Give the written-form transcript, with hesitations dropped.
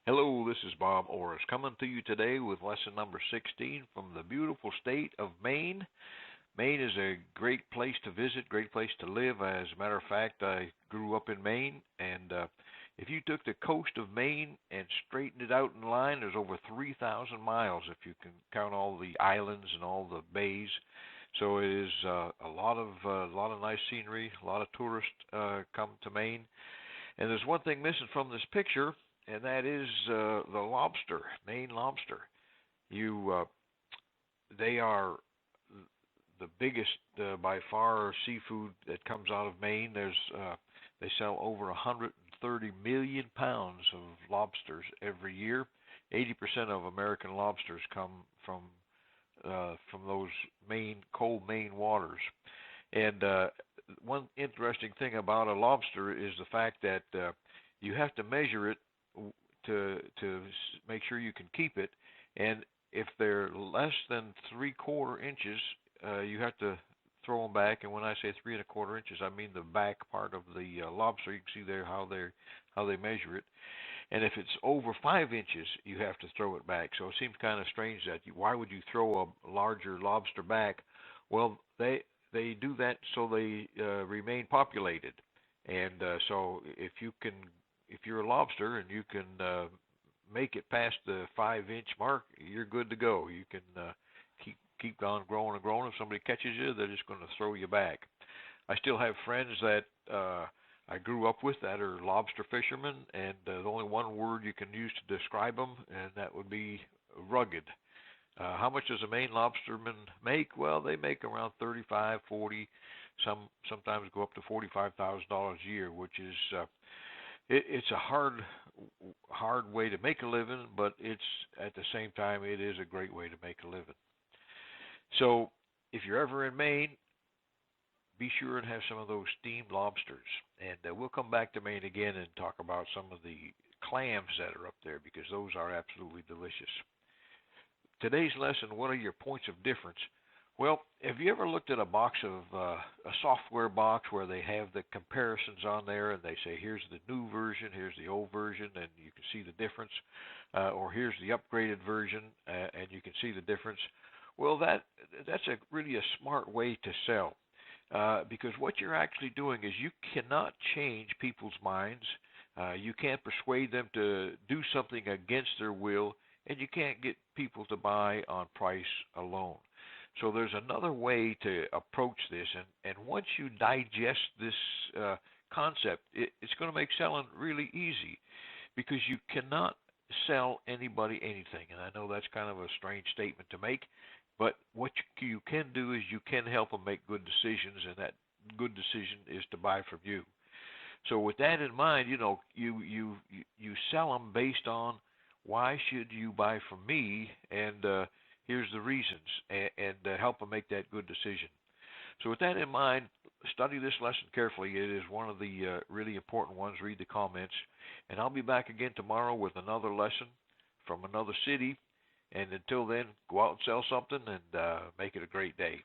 Hello, this is Bob Oros coming to you today with lesson number 16 from the beautiful state of Maine. Maine is a great place to visit, great place to live. As a matter of fact, I grew up in Maine, and if you took the coast of Maine and straightened it out in line, there's over 3,000 miles if you can count all the islands and all the bays. So it is a lot of nice scenery. A lot of tourists come to Maine, and there's one thing missing from this picture, and that is the lobster, Maine lobster. You, they are the biggest by far seafood that comes out of Maine. They sell over 130 million pounds of lobsters every year. 80% of American lobsters come from those cold Maine waters. And one interesting thing about a lobster is the fact that you have to measure it to make sure you can keep it, and if they're less than 3/4 inches, you have to throw them back. And when I say 3 1/4 inches, I mean the back part of the lobster. You can see there how they measure it. And if it's over 5 inches, you have to throw it back. So it seems kind of strange that why would you throw a larger lobster back? Well, they do that so they remain populated. And so if you're a lobster and you can make it past the 5 inch mark, you're good to go. You can keep on growing and growing. If somebody catches you, they're just going to throw you back. I still have friends that I grew up with that are lobster fishermen, and the only one word you can use to describe them, and that would be rugged. How much does a Maine lobsterman make? Well, they make around 35, 40, sometimes go up to $45,000 a year, which is it's a hard way to make a living, but it's at the same time it is a great way to make a living. So if you're ever in Maine, be sure and have some of those steamed lobsters. And we'll come back to Maine again and talk about some of the clams that are up there, because those are absolutely delicious. Today's lesson, what are your points of difference? Well, have you ever looked at a box of a software box where they have the comparisons on there, and they say here's the new version, here's the old version, and you can see the difference, or here's the upgraded version, and you can see the difference? Well, that's really a smart way to sell, because what you're actually doing is you cannot change people's minds. You can't persuade them to do something against their will, and you can't get people to buy on price alone. So there's another way to approach this, and once you digest this concept, it's going to make selling really easy, because you cannot sell anybody anything. And I know that's kind of a strange statement to make, but what you can do is you can help them make good decisions, and that good decision is to buy from you. So with that in mind, you sell them based on why should you buy from me, and here's the reasons, and help them make that good decision. So with that in mind, study this lesson carefully. It is one of the really important ones. Read the comments, and I'll be back again tomorrow with another lesson from another city. And until then, go out and sell something, and make it a great day.